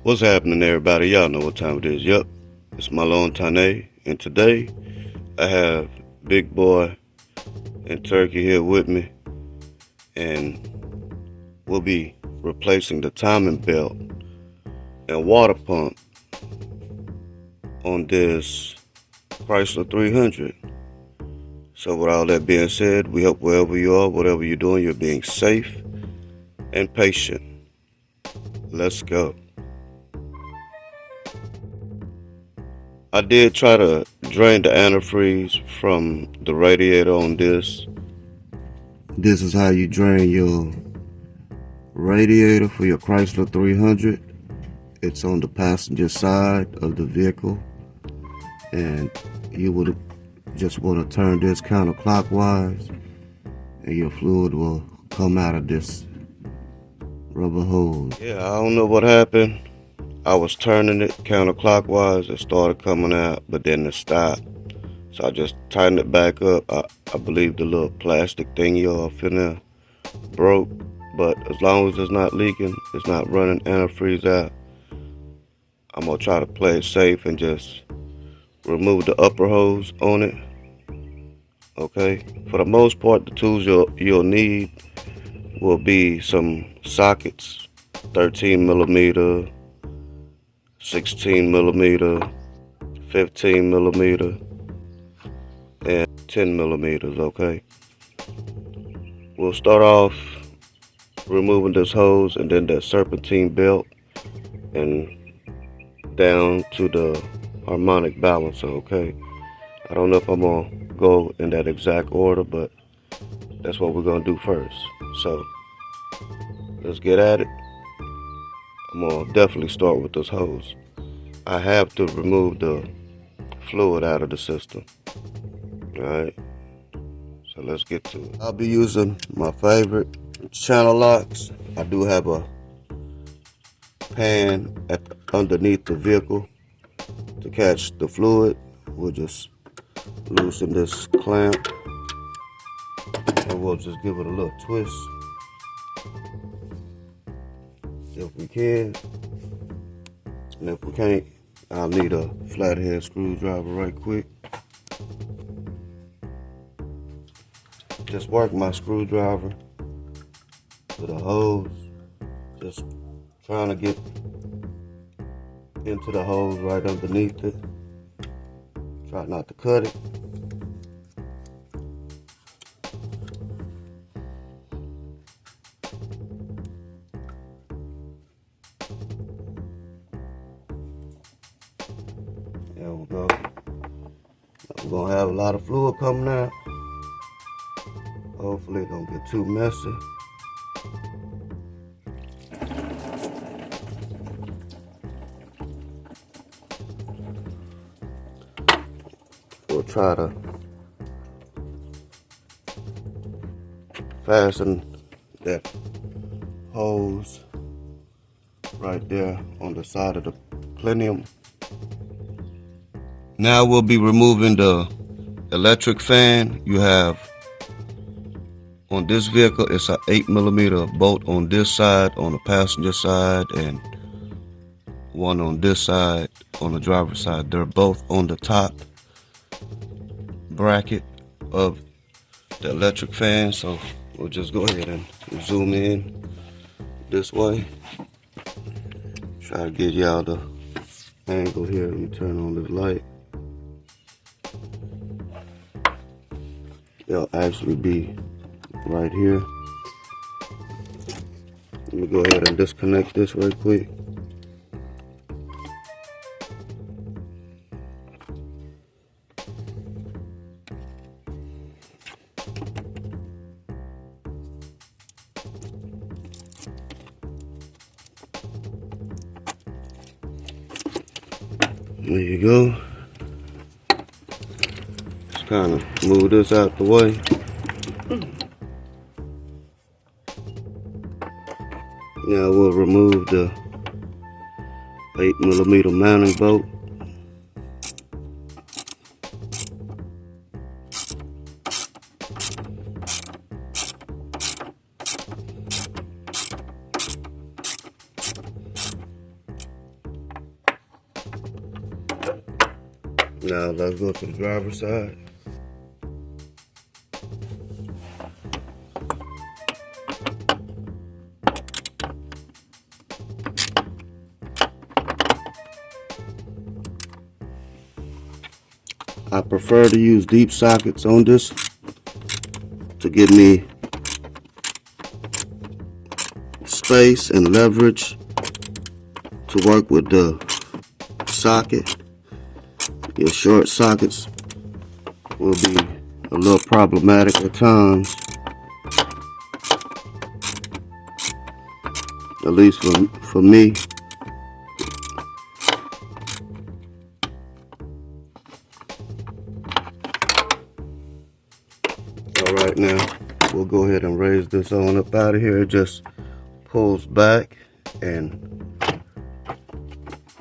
What's happening, everybody? Y'all know what time it is. Yup, it's Mahlon Tane, and today I have Big Boy and Turkey here with me, and we'll be replacing the timing belt and water pump on this Chrysler 300. So with all that being said, we hope wherever you are, whatever you're doing, you're being safe and patient. Let's go. I did try to drain the antifreeze from the radiator on this. This is how you drain your radiator for your Chrysler 300. It's on the passenger side of the vehicle, and you would just want to turn this counterclockwise and your fluid will come out of this rubber hose. Yeah, I don't know what happened. I was turning it counterclockwise, it started coming out, but then it stopped. So I just tightened it back up. I believe the little plastic thingy off in there broke, but as long as it's not leaking, it's not running antifreeze out, I'm gonna try to play it safe and just remove the upper hose on it. Okay, for the most part, the tools you'll need will be some sockets, 13 millimeter, 16 millimeter, 15 millimeter, and 10 millimeters, okay? We'll start off removing this hose and then that serpentine belt and down to the harmonic balancer, okay? I don't know if I'm gonna go in that exact order, but that's what we're gonna do first. So let's get at it. I'm gonna definitely start with this hose. I have to remove the fluid out of the system. Alright, so let's get to it. I'll be using my favorite channel locks. I do have a pan underneath the vehicle to catch the fluid. We'll just loosen this clamp and we'll just give it a little twist if we can. And if we can't, I'll need a flathead screwdriver right quick. Just work my screwdriver to the hose, just trying to get into the hose right underneath it. Try not to cut it. There we go. We're gonna have a lot of fluid coming out. Hopefully it don't get too messy. We'll try to fasten that hose right there on the side of the plenum. Now we'll be removing the electric fan. You have on this vehicle, it's an 8 millimeter bolt on this side, on the passenger side, and one on this side, on the driver's side. They're both on the top bracket of the electric fan. So we'll just go ahead and zoom in this way. Try to get y'all the angle here. Let me turn on this light. It'll actually be right here. Let me go ahead and disconnect this right quick. There you go. Just kind of move this out the way. Now we'll remove the 8 millimeter mounting bolt. Now let's go to the driver's side. I prefer to use deep sockets on this to give me space and leverage to work with the socket. Your short sockets will be a little problematic at times, at least for me. All right, now we'll go ahead and raise this on up out of here. It just pulls back and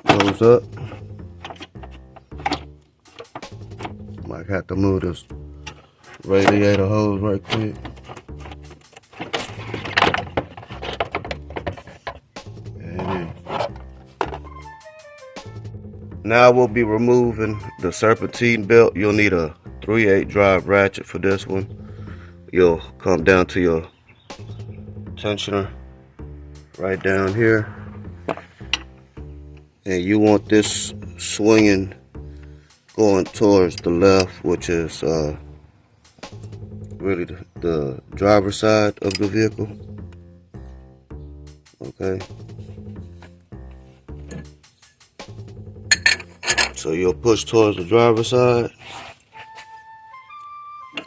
goes up. Might have to move this radiator hose right quick. There it is. Now we'll be removing the serpentine belt. You'll need a 3/8 drive ratchet for this one. You'll come down to your tensioner right down here, and you want this swinging going towards the left, which is really the driver's side of the vehicle. Okay, so you'll push towards the driver's side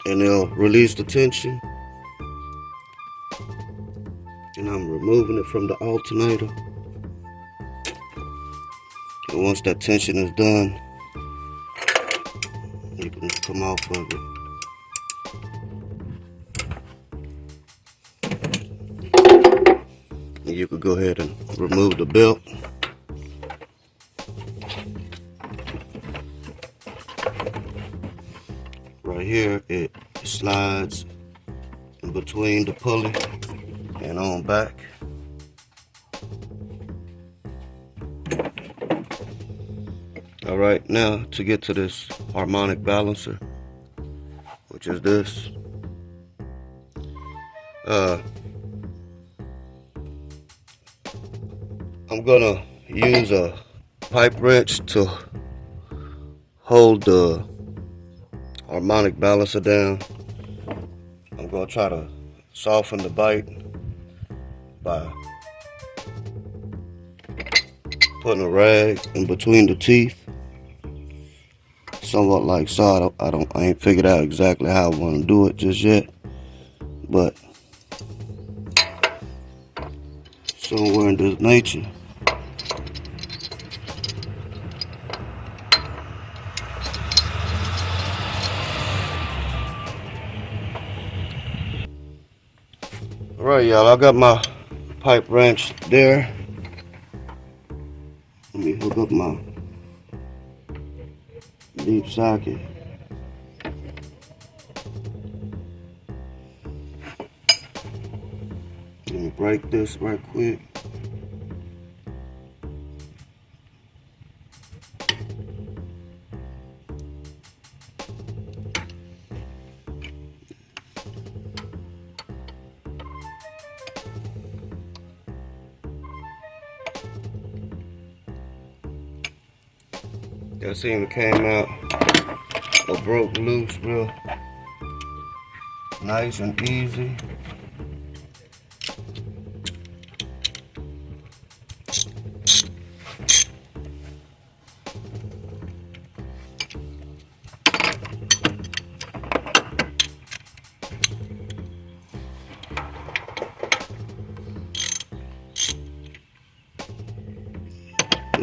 and they'll release the tension, and I'm removing it from the alternator. And once that tension is done, you can come off of it. And you could go ahead and remove the belt. Right here, it slides in between the pulley and on back. All right, now to get to this harmonic balancer, which is this. I'm gonna use a pipe wrench to hold the harmonic balancer down. I'm gonna try to soften the bite by putting a rag in between the teeth, somewhat like so. I ain't figured out exactly how I want to do it just yet, but somewhere in this nature. Alright, y'all, I got my pipe wrench there. Let me hook up my deep socket. Let me break this right quick. That seemed to came out or broke loose real nice and easy.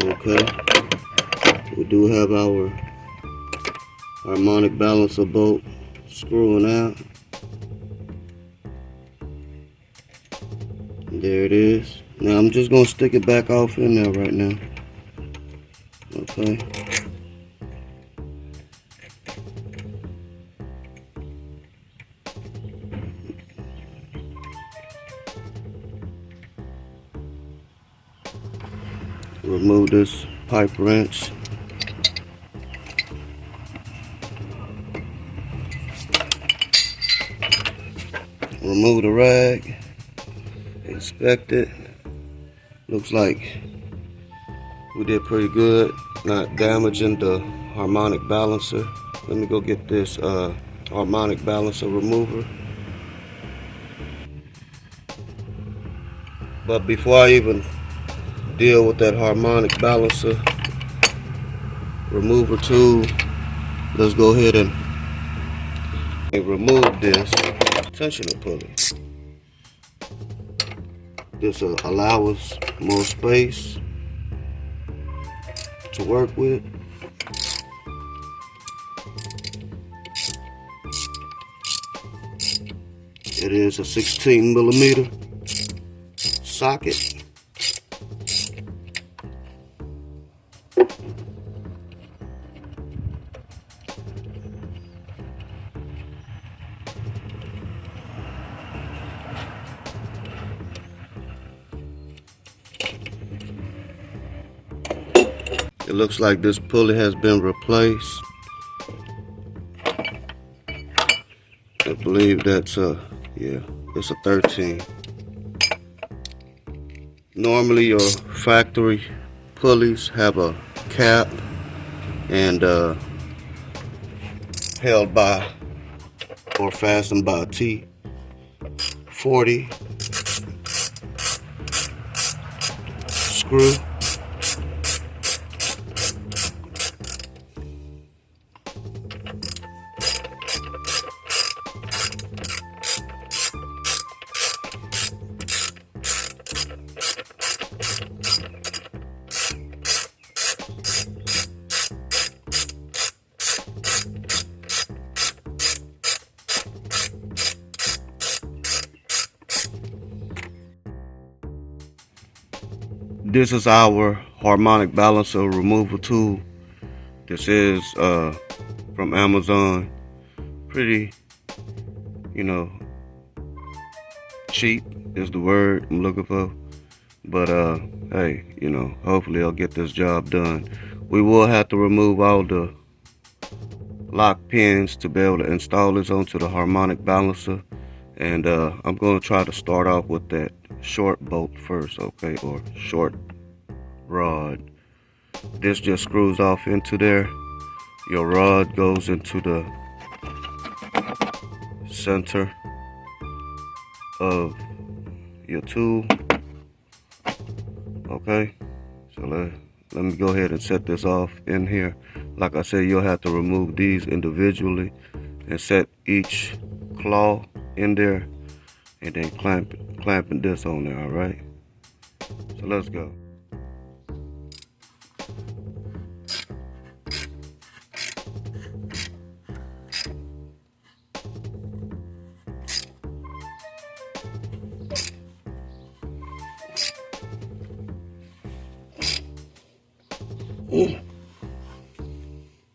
Okay, we do have our harmonic balancer bolt screwing out. There it is. Now I'm just gonna stick it back off in there right now. Okay. Remove this pipe wrench. remove the rag, inspect it. Looks like we did pretty good, not damaging the harmonic balancer. Let me go get this harmonic balancer remover. But before I even deal with that harmonic balancer remover tool, let's go ahead and remove this tensioner pulley. This will allow us more space to work with. It is a 16mm socket. It looks like this pulley has been replaced. I believe that's it's a 13. Normally your factory pulleys have a cap and held by or fastened by a T40 screw. This is our harmonic balancer removal tool. This is from Amazon. Pretty, cheap is the word I'm looking for. But hey, hopefully I'll get this job done. We will have to remove all the lock pins to be able to install this onto the harmonic balancer. And I'm going to try to start off with that short bolt first, okay, or short rod. This just screws off into there. Your rod goes into the center of your tool. Okay, so let me go ahead and set this off in here. Like I said, you'll have to remove these individually and set each claw in there, and then clamping this on there. All right, so let's go.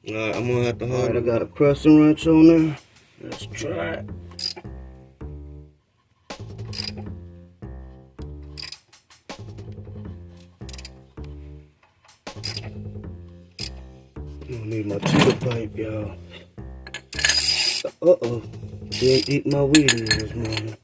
Alright, I'm gonna have to hold it. I got a crescent wrench on there. Let's try it. I'm gonna need my cheetah pipe, y'all. Uh-oh. Didn't eat my weed this morning.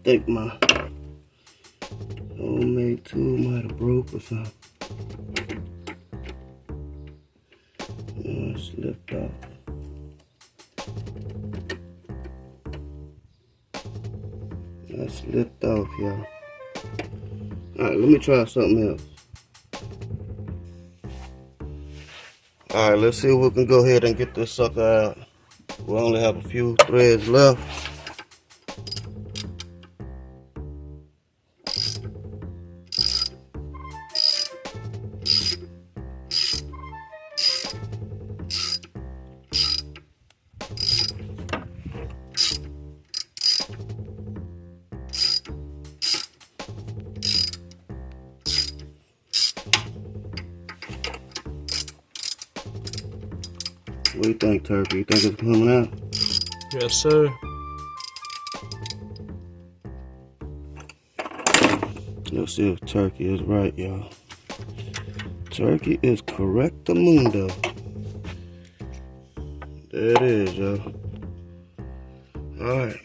I think my homemade tool might have broke or something. It slipped off. That slipped off, y'all. Alright, let me try something else. Alright, let's see if we can go ahead and get this sucker out. We only have a few threads left. do you think, Turkey? You think it's coming out? Yes, sir. Let's see if Turkey is right, y'all. Turkey is correctamundo. There it is, y'all. Alright.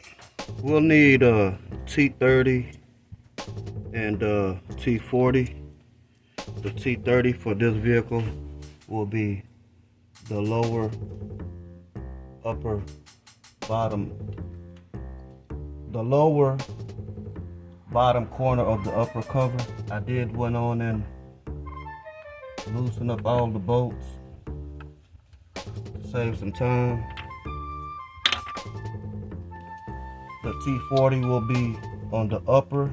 We'll need T30 and T40. The T30 for this vehicle will be the lower upper bottom, the lower bottom corner of the upper cover. I did went on and loosen up all the bolts to save some time. The T40 will be on the upper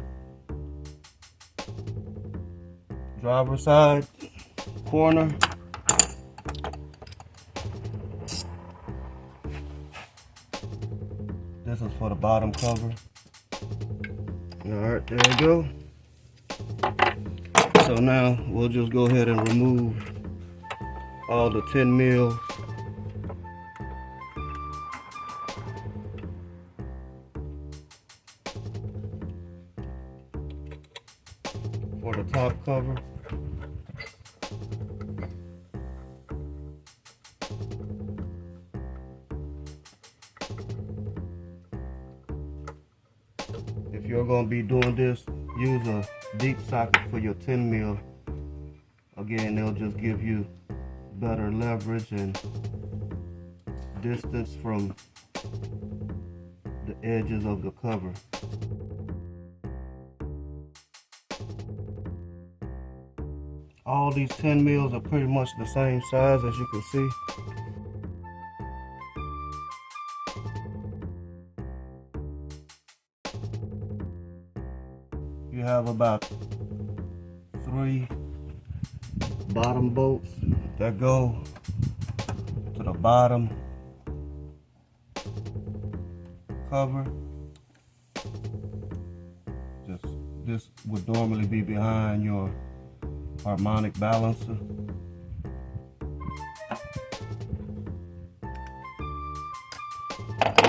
driver's side corner. This is for the bottom cover. Alright, there we go. So now we'll just go ahead and remove all the 10 mils. For the top cover. If you're going to be doing this, use a deep socket for your 10 mil. Again, they'll just give you better leverage and distance from the edges of the cover. All these 10 mils are pretty much the same size, as you can see. You have about 3 bottom bolts that go to the bottom cover. This would normally be behind your harmonic balancer.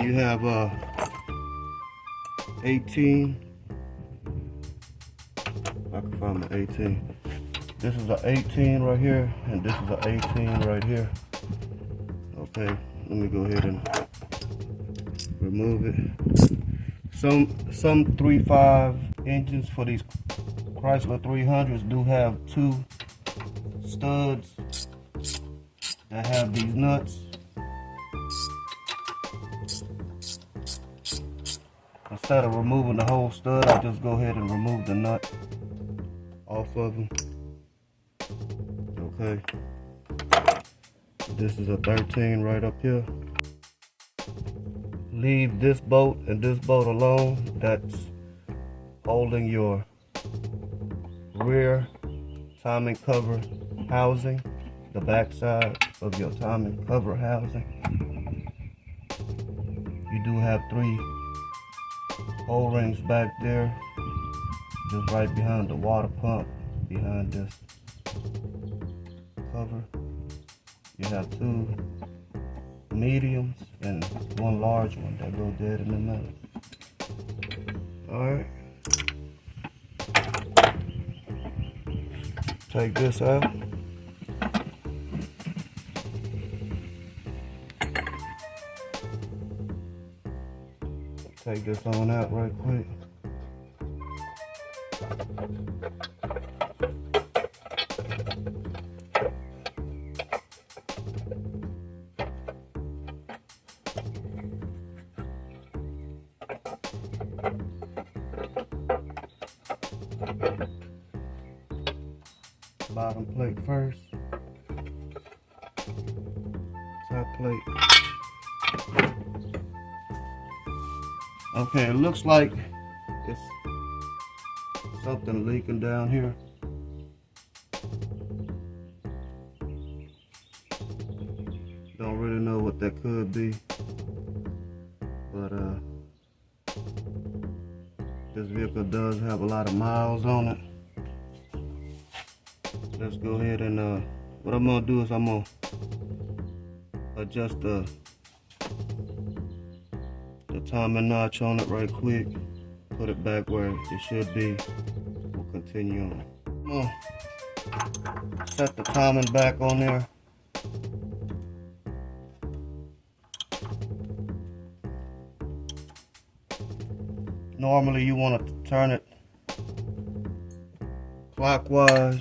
You have 18. I can find my 18. This is an 18 right here, and this is an 18 right here. Okay, let me go ahead and remove it. Some 3.5 engines for these Chrysler 300s do have 2 studs that have these nuts. Instead of removing the whole stud, I'll just go ahead and remove the nut off of them. Okay. This is a 13 right up here. Leave this bolt and this bolt alone. That's holding your rear timing cover housing, the back side of your timing cover housing. You do have 3 O-rings back there, just right behind the water pump, behind this cover. You have 2 mediums and 1 large one that go dead in the middle. Alright. Take this out. Take this on out right quick. Bottom plate first. Top plate. Okay, it looks like it's something leaking down here. Don't really know what that could be, but this vehicle does have a lot of miles on it. Let's go ahead and what I'm gonna do is I'm gonna adjust the timing notch on it right quick. Put it back where it should be. We'll continue on. I'm gonna set the timing back on there. Normally you want to turn it clockwise.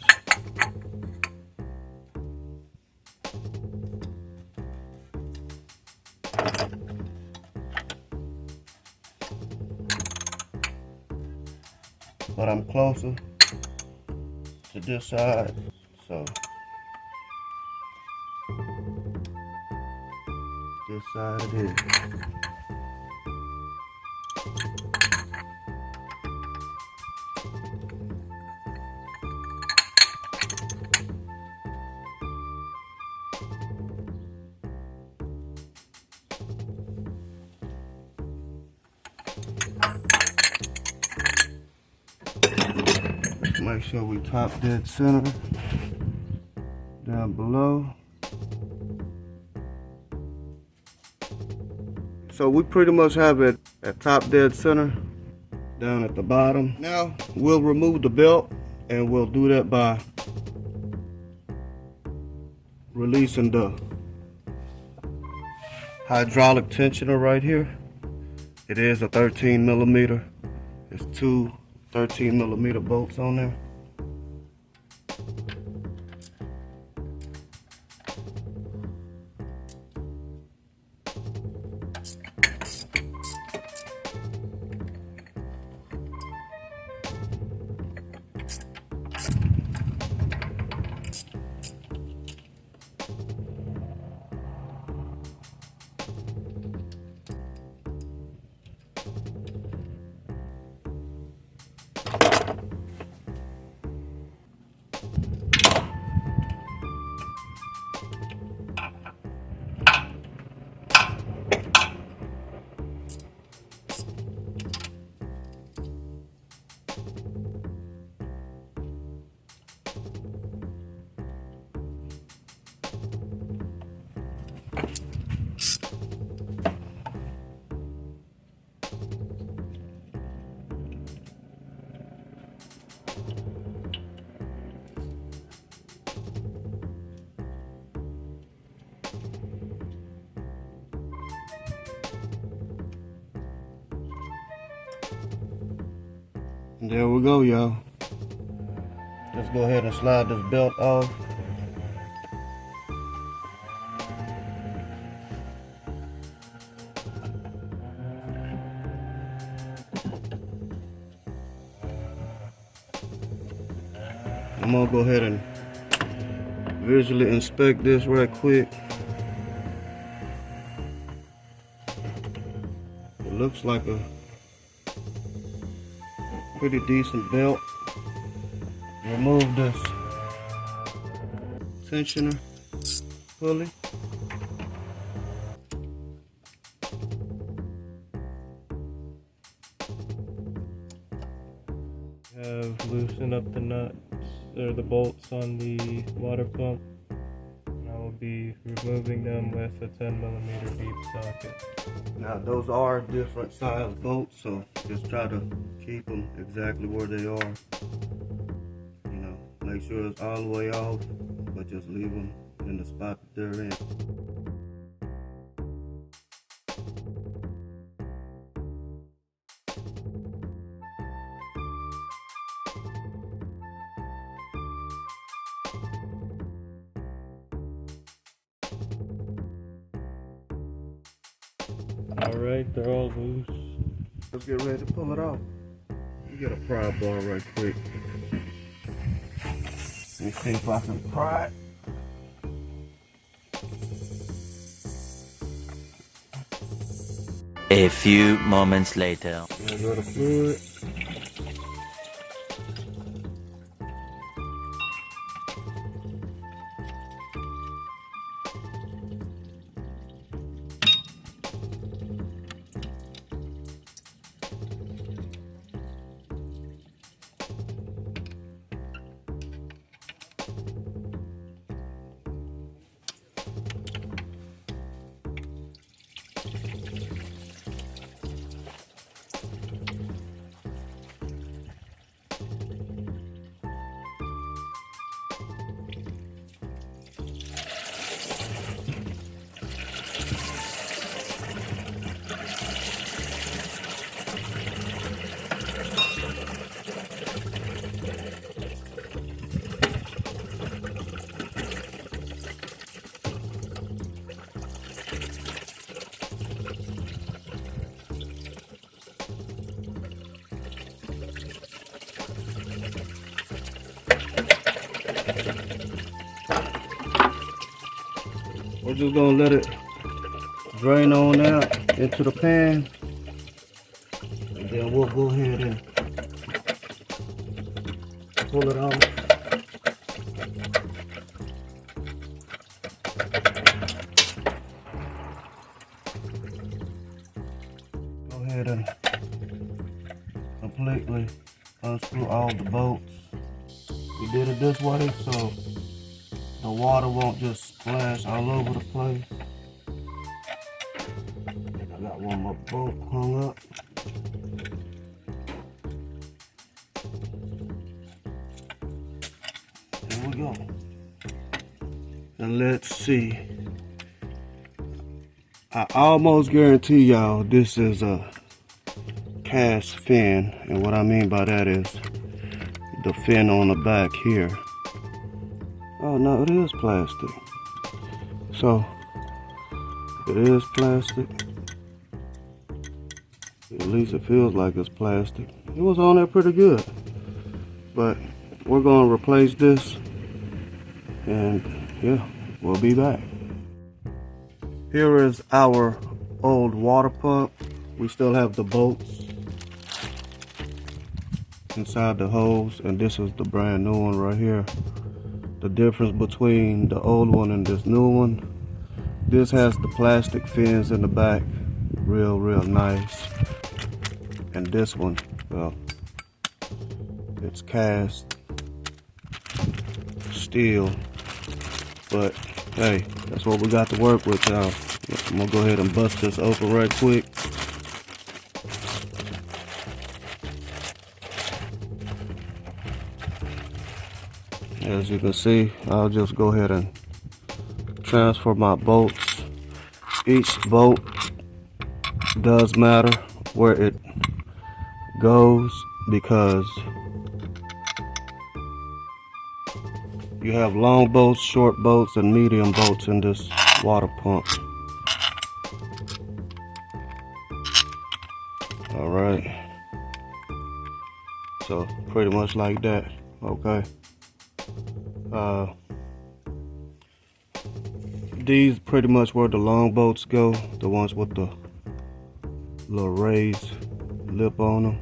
But I'm closer to this side, so this side it is. Make sure we top dead center down below. So we pretty much have it at top dead center down at the bottom. Now we'll remove the belt, and we'll do that by releasing the hydraulic tensioner right here. It is a 13 millimeter. It's two 13 millimeter bolts on there. And there we go, y'all. Let's go ahead and slide this belt off. I'm gonna go ahead and visually inspect this right quick. It looks like a pretty decent belt. Remove this tensioner pulley. Have loosened up the nuts or the bolts on the water pump, and I will be removing them with a 10 millimeter deep socket. Now those are different size bolts, so just try to keep them exactly where they are. You know, make sure it's all the way off, but just leave them in the spot that they're in. Alright, they're all loose. Let's get ready to pull it off. You get a pry bar right quick. Let me see if I can pry it. A few moments later. There go the fluid. We're just gonna let it drain on out into the pan, and then we'll go ahead and pull it off. Go ahead and completely unscrew all the bolts. We did it this way so the water won't just splash all over the place. I got one more bolt hung up. There we go. And let's see. I almost guarantee y'all this is a cast fin, and what I mean by that is the fin on the back here. Oh no, it is plastic. So it is plastic. At least it feels like it's plastic. It was on there pretty good. But we're gonna replace this, and yeah, we'll be back. Here is our old water pump. We still have the bolts inside the hose, and this is the brand new one right here. The difference between the old one and this new one, this has the plastic fins in the back, real nice. And this one, well, it's cast steel, but hey, that's what we got to work with, y'all. I'm gonna go ahead and bust this open right quick. As you can see, I'll just go ahead and transfer my bolts. Each bolt does matter where it goes, because you have long bolts, short bolts, and medium bolts in this water pump. All right, so pretty much like that. Okay. These pretty much where the long bolts go, the ones with the little raised lip on them.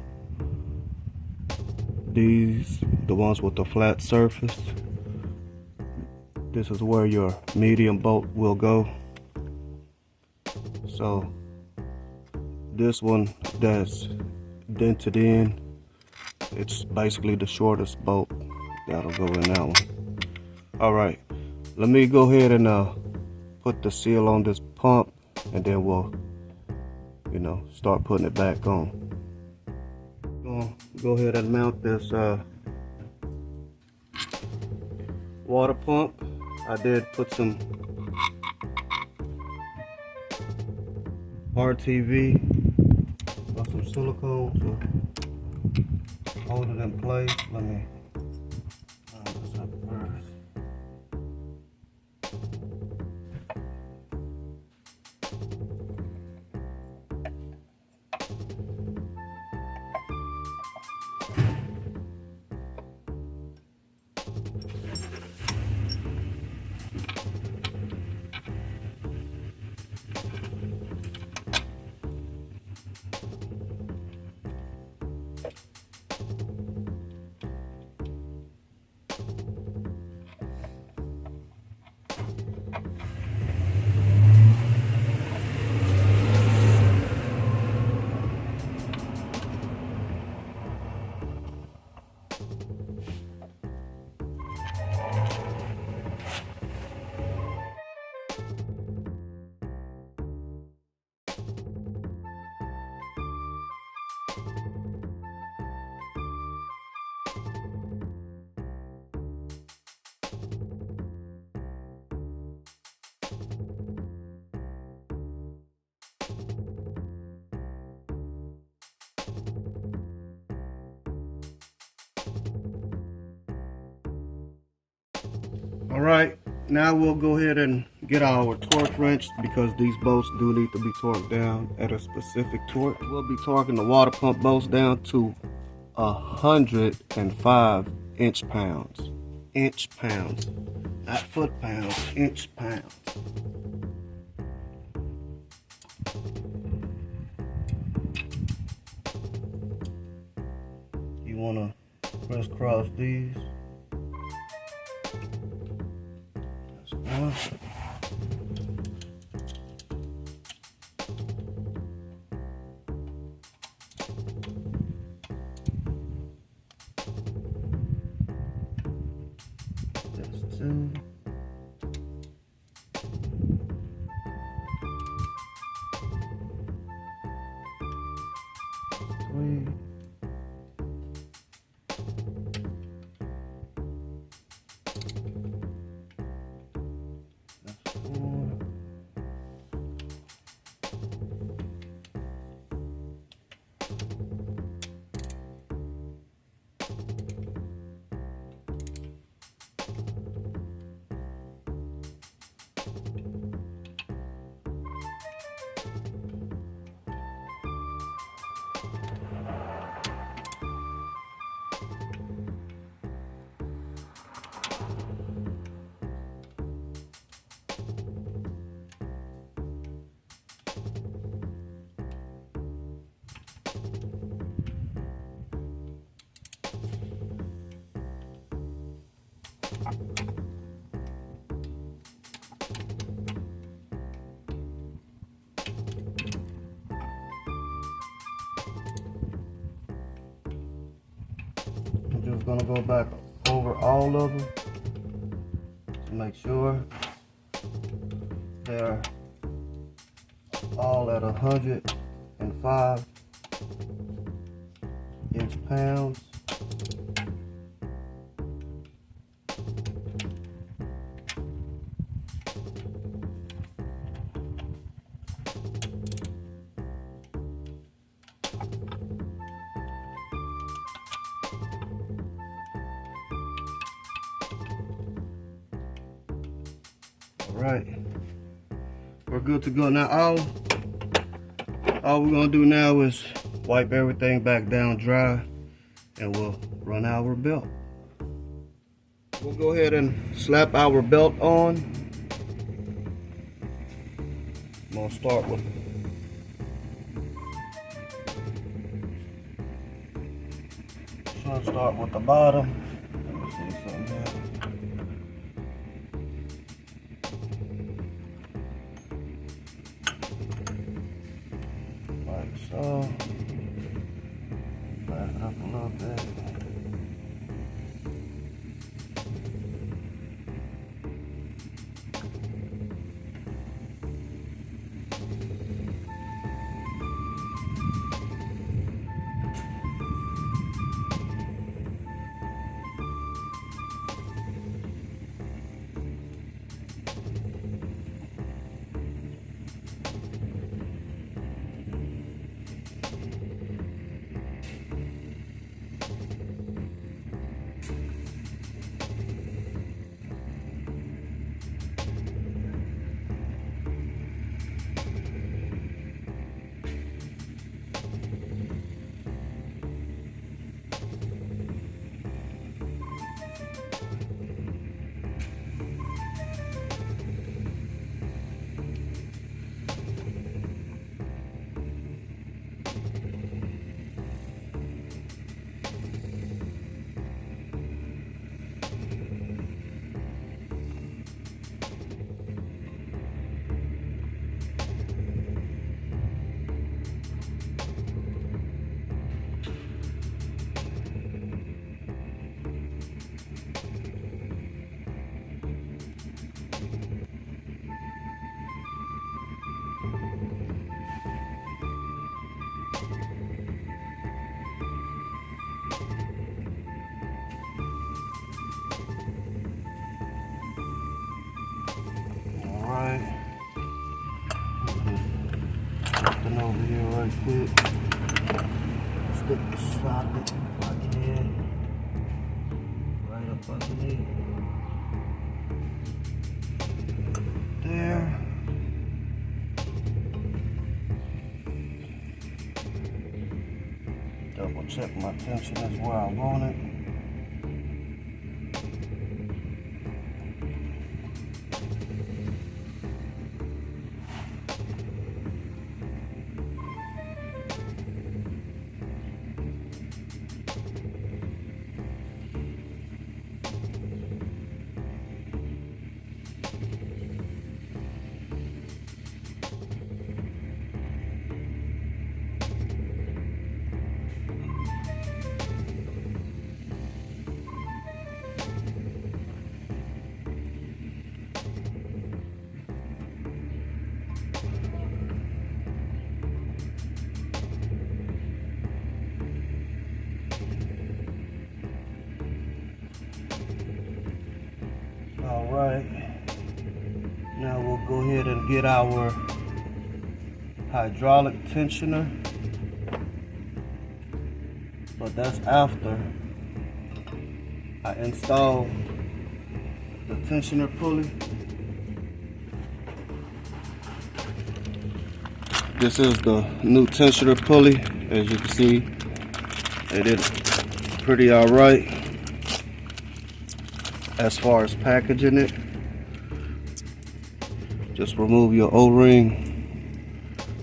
These, the ones with the flat surface. This is where your medium bolt will go. So this one that's dented in, it's basically the shortest bolt that'll go in that one. All right, let me go ahead and put the seal on this pump, and then we'll, start putting it back on. Go ahead and mount this water pump. I did put some RTV or some silicone to hold it in place. Let me this up first. All right, now we'll go ahead and get our torque wrench because these bolts do need to be torqued down at a specific torque. We'll be torquing the water pump bolts down to 105 inch-pounds. Inch-pounds, not foot-pounds, inch-pounds. You want to crisscross these. That's one. That's two. Three. That's four. I'm just gonna go back over all of them to make sure they're all at 105 inch-pounds. Right, we're good to go now. All we're gonna do now is wipe everything back down dry and we'll run our belt. We'll go ahead and slap our belt on. I'm gonna start with the bottom. Let me see something here. So, back it up a little bit. Something over here right quick. Stick the socket if I can. Right up underneath. double check my tension is where I want it. All right, now we'll go ahead and get our hydraulic tensioner, but that's after I install the tensioner pulley. This is the new tensioner pulley. As you can see, they did pretty all right as far as packaging it. Just remove your O-ring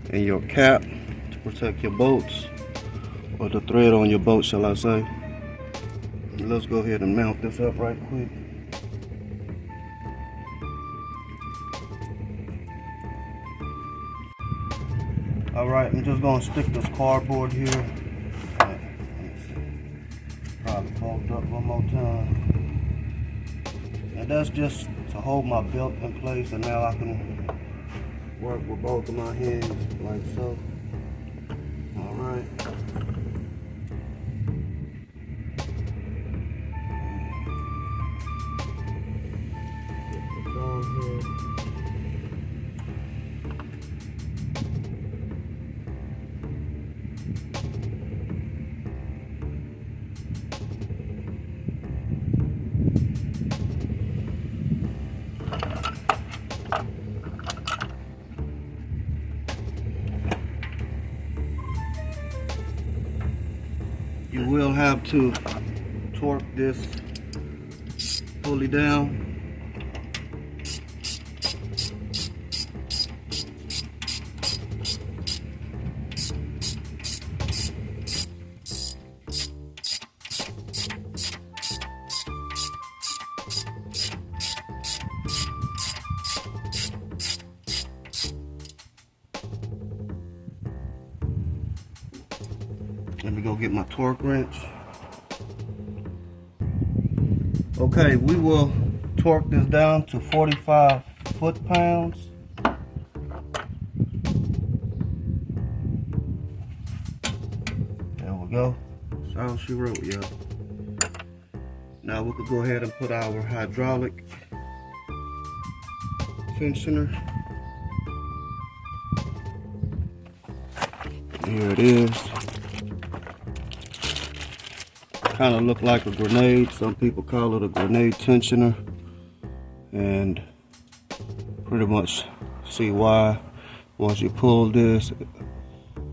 and your cap to protect your bolts, or the thread on your boat, shall I say. Let's go ahead and mount this up right quick. All right, I'm just gonna stick this cardboard here. Let me see. Probably fold up one more time. And that's just to hold my belt in place, and now I can work with both of my hands like so. All right. Get this on here. You will have to torque this pulley down. Let me go get my torque wrench. Okay, we will torque this down to 45 foot-pounds. There we go. That's all she wrote, yo. Now we could go ahead and put our hydraulic tensioner. Here it is. Kind of look like a grenade. Some people call it a grenade tensioner, and pretty much see why. Once you pull this,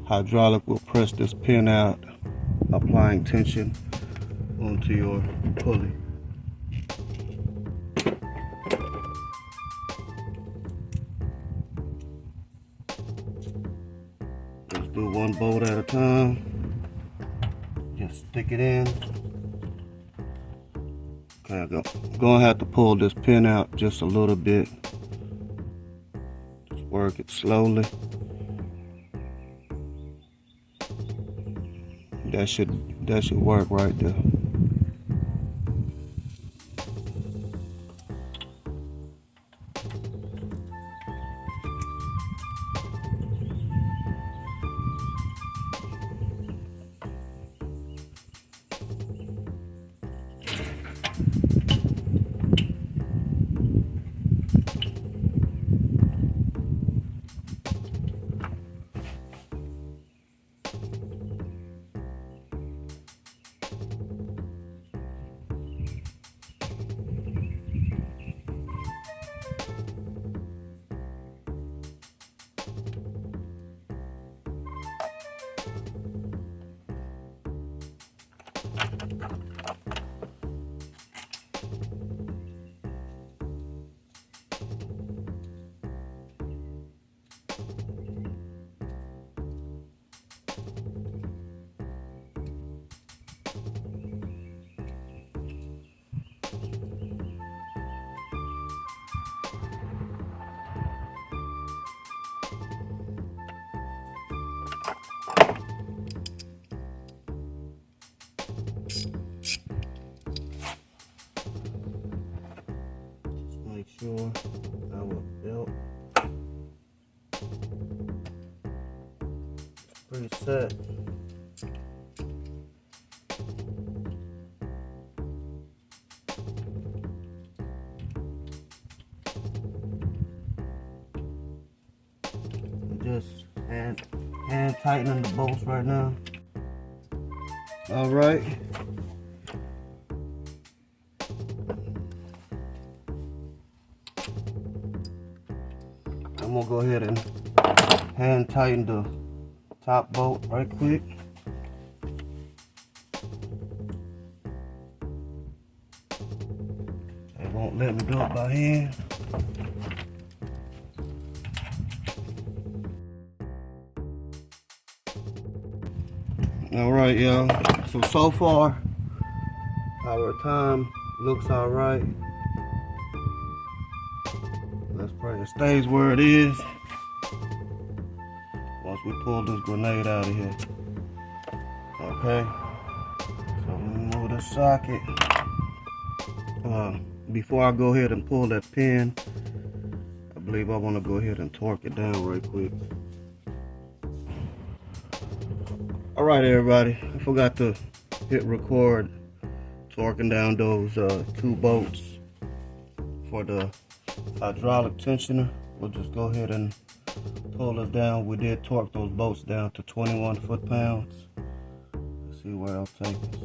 hydraulic will press this pin out, applying tension onto your pulley. Let's do one bolt at a time. Just stick it in. Okay, I'm gonna have to pull this pin out just a little bit. Just work it slowly. That should work right there. Just make sure our belt is pretty set. Just hand tightening the bolts right now. All right. I'm gonna go ahead and hand tighten the top bolt right quick. It won't let me do it by hand. All right, y'all. So far, our time looks all right. Let's pray it stays where it is once we pull this grenade out of here. Okay. So let me move the socket. Before I go ahead and pull that pin, I believe I want to go ahead and torque it down right quick. All right, everybody. I forgot to hit record torquing down those 2 bolts for the hydraulic tensioner. We'll just go ahead and pull this down. We did torque those bolts down to 21 foot-pounds. Let's see where it'll take us.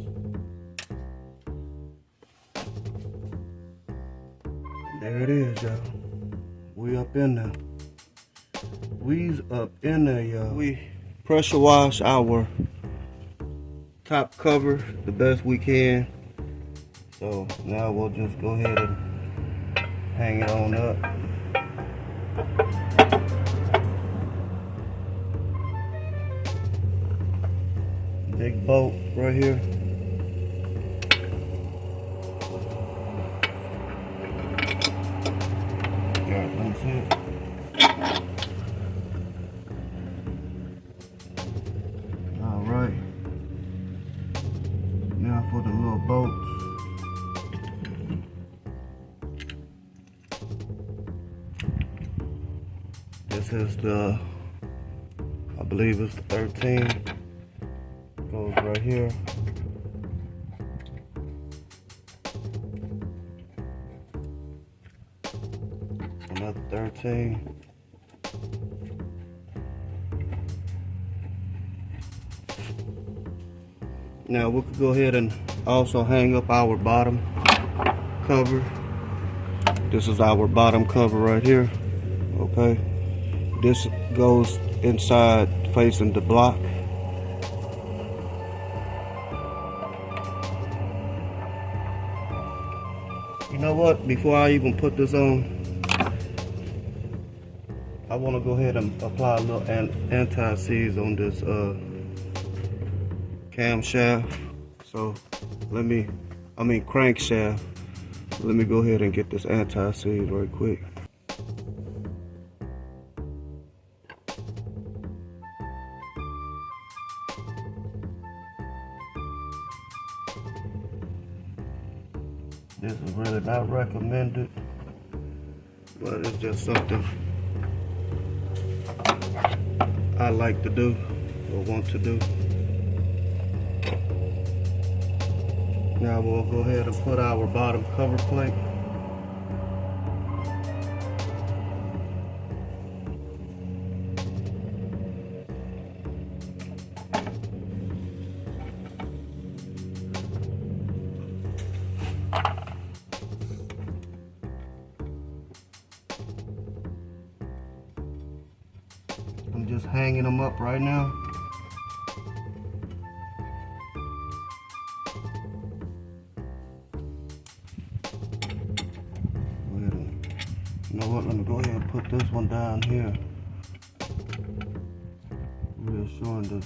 There it is, y'all. We up in there. We's up in there, y'all. We pressure wash our top cover the best we can. So now we'll just go ahead and hang it on up. Big bolt right here. Alright, let me see it. Alright. Now for the little bolts. This is the, I believe it's the 13. Goes right here. Another 13. Now we could go ahead and also hang up our bottom cover. This is our bottom cover right here. Okay. This goes inside facing the block. You know what? Before I even put this on, I want to go ahead and apply a little anti-seize on this camshaft. So crankshaft. Let me go ahead and get this anti-seize right quick. This is really not recommended, but it's just something I like to do or want to do. Now we'll go ahead and put our bottom cover plate. I'm just hanging them up right now. You know what, let me go ahead and put this one down here. Reassuring the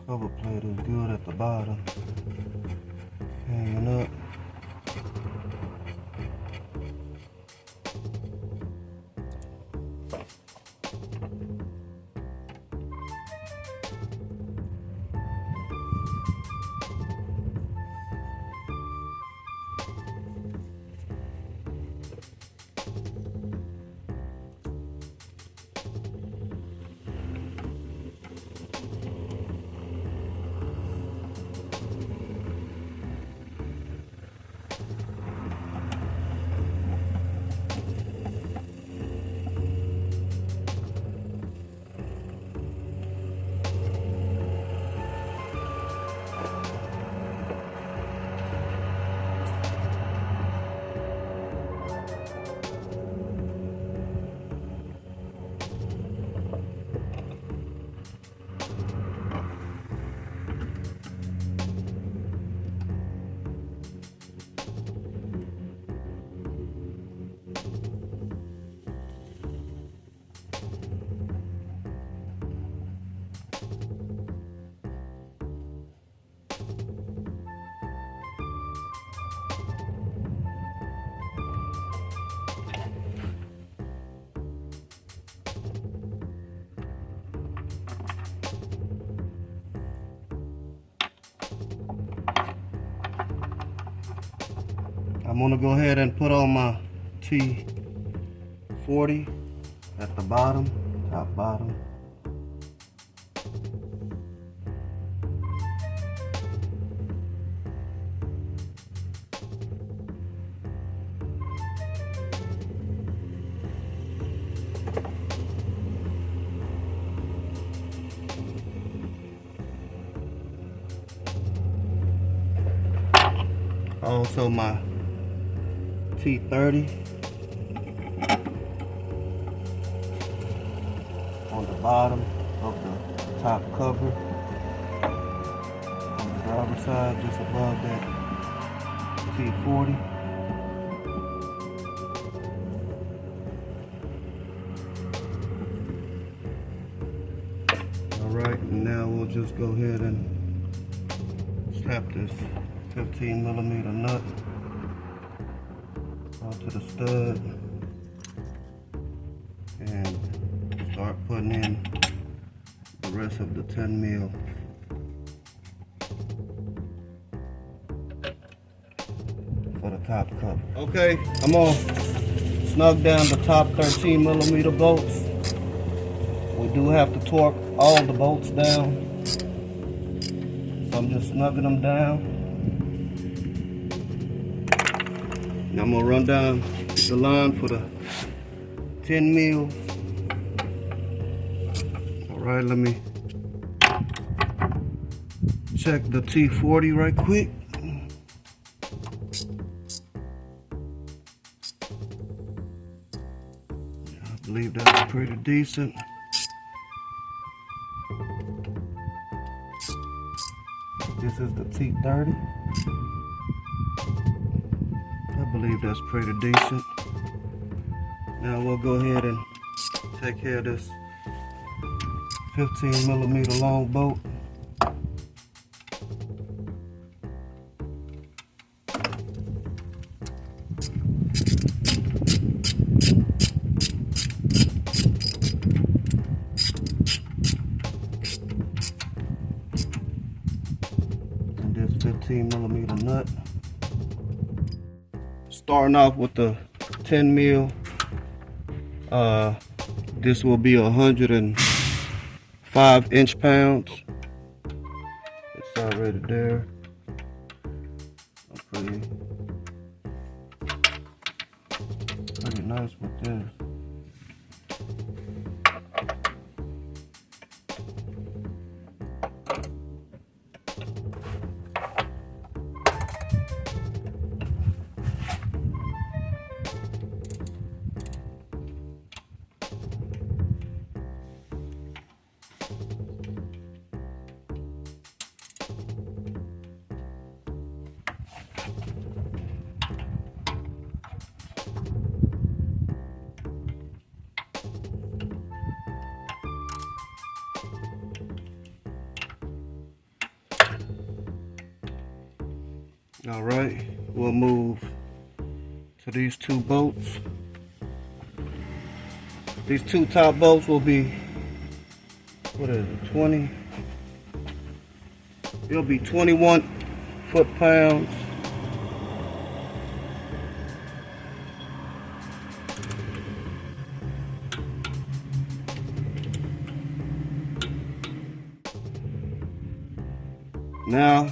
cover plate is good at the bottom. Hanging up. I'm gonna go ahead and put on my T40 at the bottom, top bottom. Also my T30 on the bottom of the top cover on the driver's side, just above that T40. Alright, now we'll just go ahead and slap this 15mm nut onto the stud and start putting in the rest of the 10mm for the top cover. Okay, I'm gonna snug down the top 13mm bolts. We do have to torque all the bolts down, so I'm just snugging them down. Now I'm gonna run down the line for the 10 mils. All right, let me check the T40 right quick. I believe that's pretty decent. This is the T30. I believe that's pretty decent. Now we'll go ahead and take care of this 15mm long bolt. And this 15mm nut. Starting off with the 10 mil, this will be 105 inch-pounds. It's already there. I'm pretty nice with this. All right, we'll move to these two bolts. These two top bolts will be, what is it, 20? It'll be 21 foot-pounds. Now,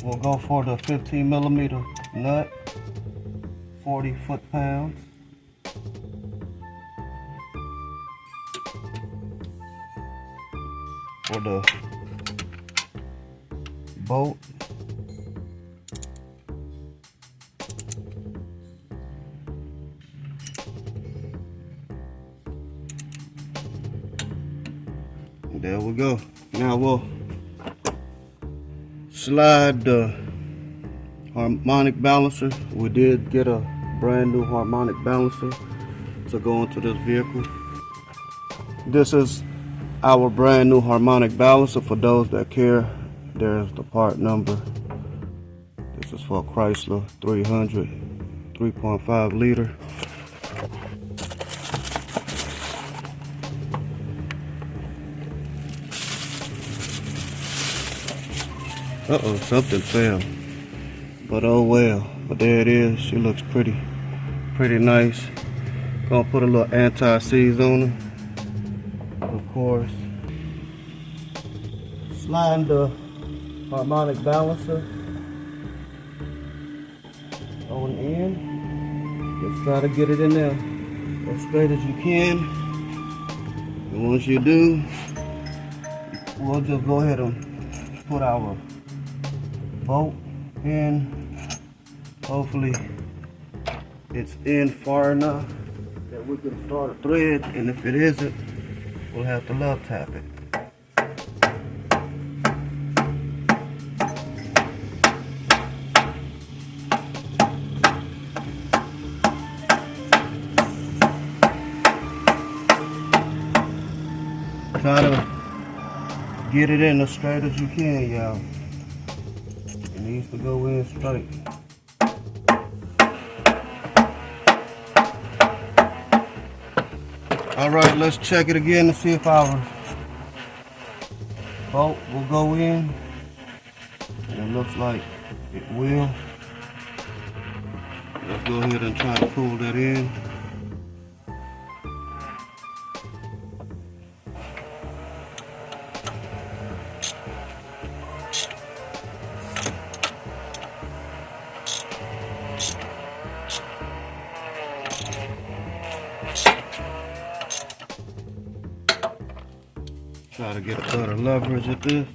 we'll go for the 15mm nut, 40 foot-pounds. For the bolt, there we go. Now we'll slide the harmonic balancer. We did get a brand new harmonic balancer to go into this vehicle. This is our brand new harmonic balancer. For those that care, there's the part number. This is for a Chrysler 300 3.5 liter. Uh-oh, something fell. But oh well. But there it is. She looks pretty nice. Gonna put a little anti-seize on her, of course. Sliding the harmonic balancer on in. Just try to get it in there as straight as you can. And once you do, we'll just go ahead and put our bolt in. Hopefully it's in far enough that we can start a thread, and if it isn't, we'll have to love tap it. Try to get it in as straight as you can, y'all. It needs to go in straight. Alright, let's check it again to see if our bolt will go in. And it looks like it will. Let's go ahead and try to pull that in. Try to get a better leverage at this.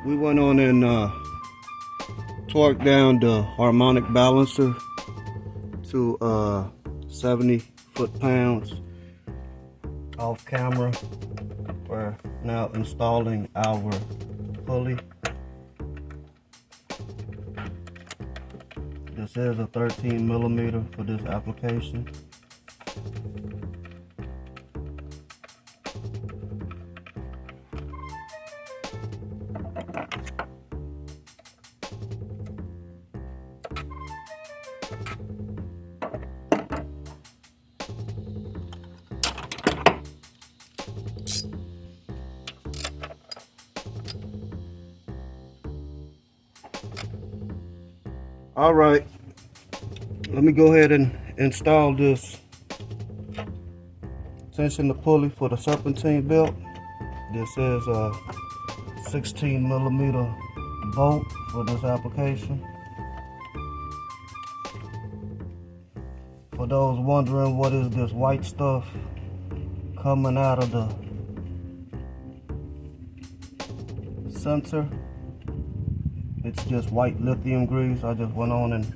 We went on and torqued down the harmonic balancer to 70 foot-pounds off camera. We're now installing our pulley. This is a 13 millimeter for this application. All right, let me go ahead and install this tension the pulley for the serpentine belt. This is a 16 millimeter bolt for this application. For those wondering what is this white stuff coming out of the sensor, it's just white lithium grease. I just went on and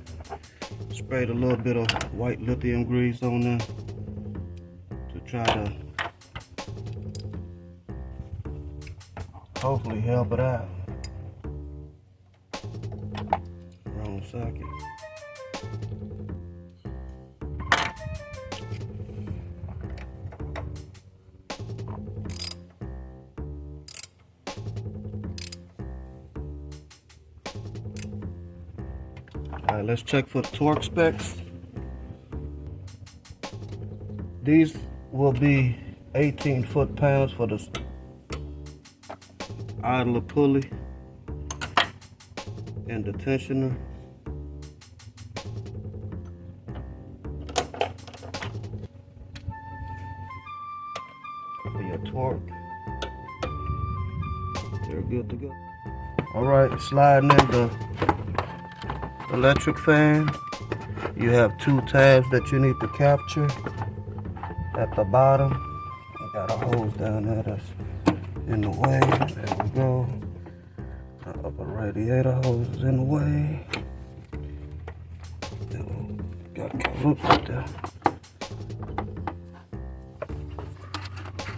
sprayed a little bit of white lithium grease on there to try to hopefully help it out. Wrong socket. Alright, let's check for the torque specs. These will be 18 foot-pounds for the idler pulley and the tensioner. For your torque, they're good to go. Alright, sliding in the electric fan. You have two tabs that you need to capture at the bottom. I got a hose down there that's in the way. There we go. The upper radiator hose is in the way. Got caught up right there.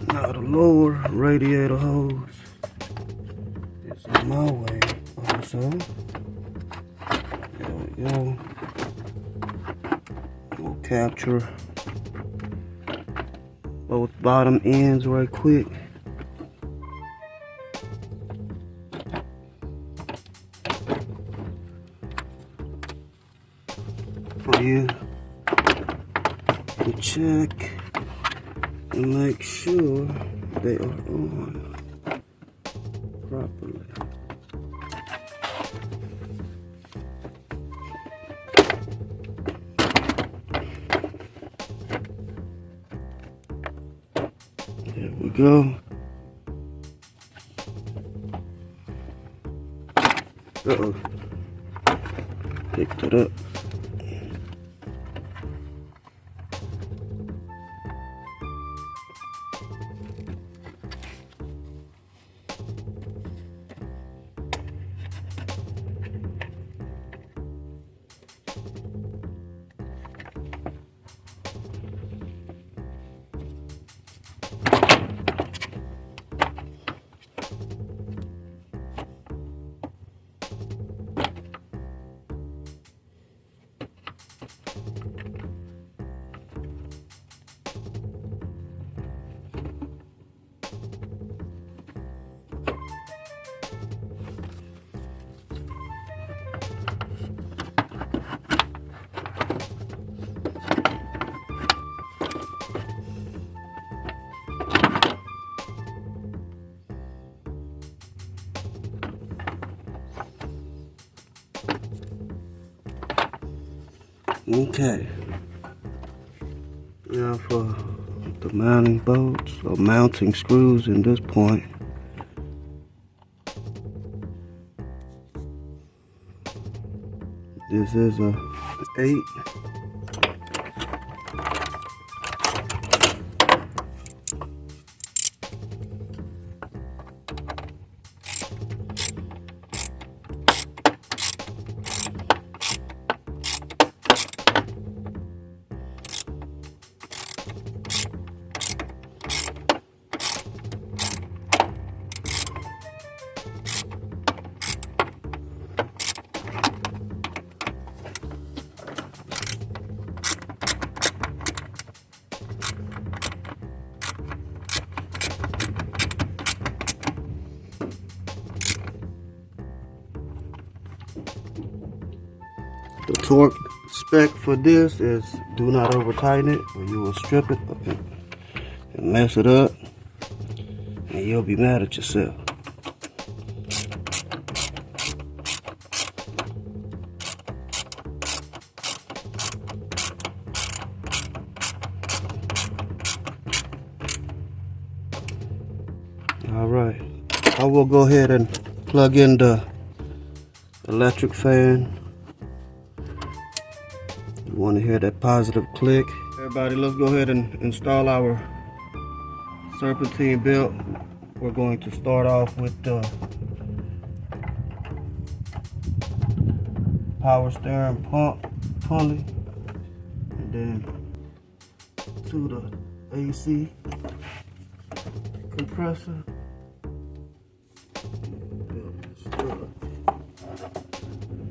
Now the lower radiator hose is in my way also. There we go. We'll capture both bottom ends right quick. For you to check. and make sure they are on properly. There we go. Uh-oh. Picked it up. Okay, now for the mounting bolts or mounting screws in this point. This is a 8. The torque spec for this is do not over tighten it or you will strip it and mess it up and you'll be mad at yourself. Alright, I will go ahead and plug in the electric fan. You want to hear that positive click. Everybody, let's go ahead and install our serpentine belt. We're going to start off with the power steering pump pulley, and then to the AC compressor.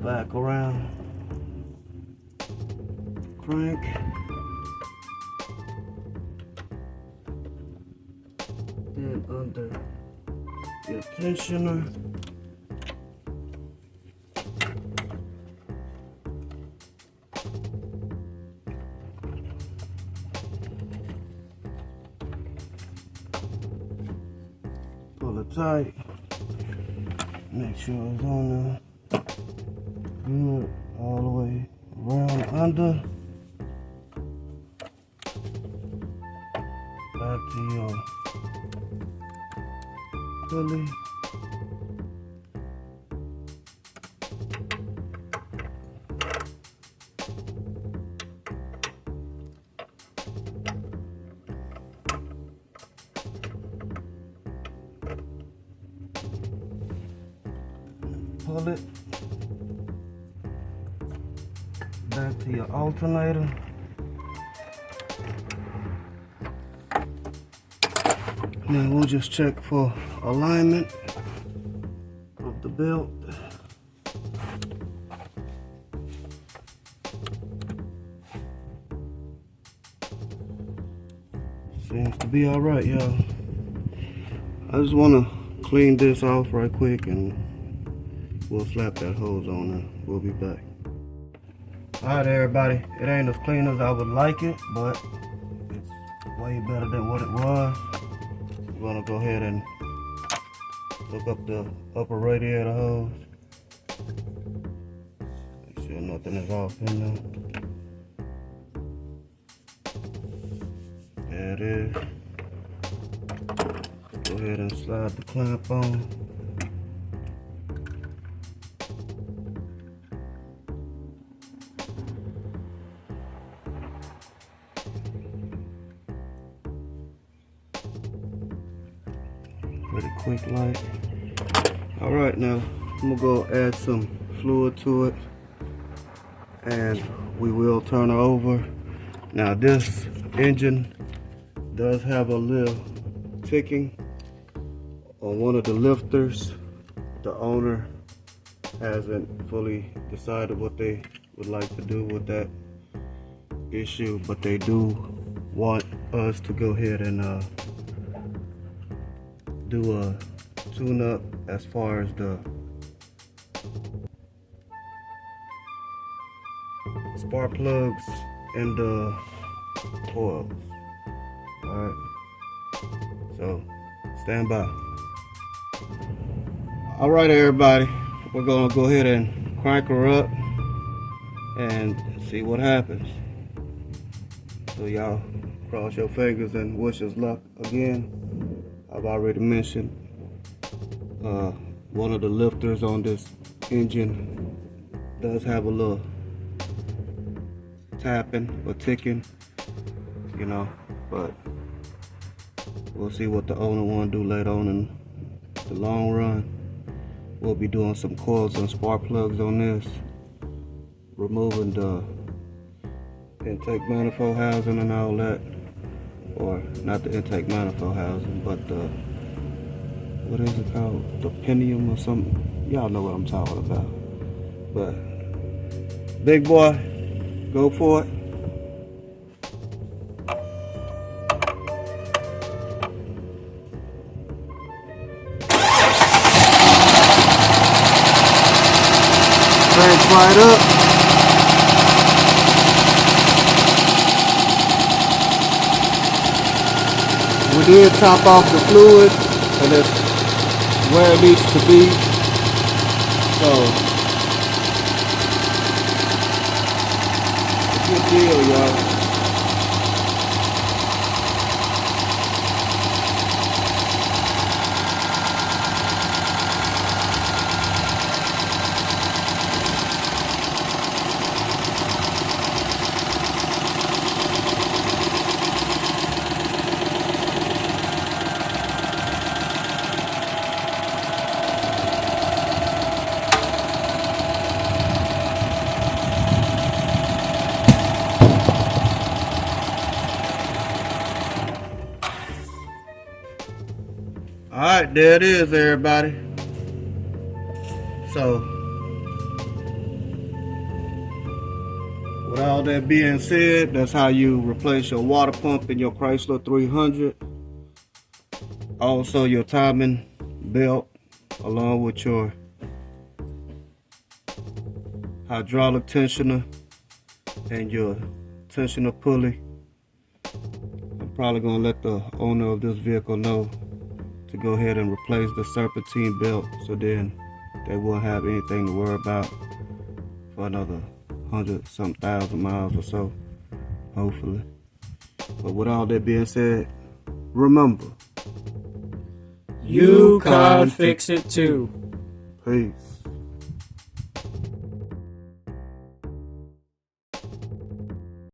Back around, crank, then under your tensioner, pull it tight, make sure it's on there. Good, all the way around under, back to your pulley, pull it back to your alternator. Now we'll just check for alignment of the belt. Seems to be all right, y'all. I just want to clean this off right quick and we'll slap that hose on and we'll be back. Alright everybody, it ain't as clean as I would like it, but it's way better than what it was. We're gonna go ahead and hook up the upper radiator hose. Make sure nothing is off in there. There it is. Go ahead and slide the clamp on. Pretty quick like. Alright, now I'm gonna go add some fluid to it and we will turn her over. Now this engine does have a little ticking on one of the lifters. The owner hasn't fully decided what they would like to do with that issue, but they do want us to go ahead and do a tune-up as far as the spark plugs and the coils. Alright, so stand by. Alright everybody, we're gonna go ahead and crank her up and see what happens. So y'all cross your fingers and wish us luck again. I've already mentioned one of the lifters on this engine does have a little tapping or ticking, you know, but we'll see what the owner want to do later on in the long run. We'll be doing some coils and spark plugs on this, removing the intake manifold housing and all that, or not the intake manifold housing, but the, what is it called, the pinion or something. Y'all know what I'm talking about. But big boy, go for it. Crank right up. We did top off the fluid, and it's where it needs to be. So, good deal, y'all. Alright, there it is, everybody. So, with all that being said, that's how you replace your water pump in your Chrysler 300. Also, your timing belt, along with your hydraulic tensioner and your tensioner pulley. I'm probably going to let the owner of this vehicle know to go ahead and replace the serpentine belt, so then they won't have anything to worry about for another 100-some thousand miles or so, hopefully. But with all that being said, remember, You can fix it too. Peace.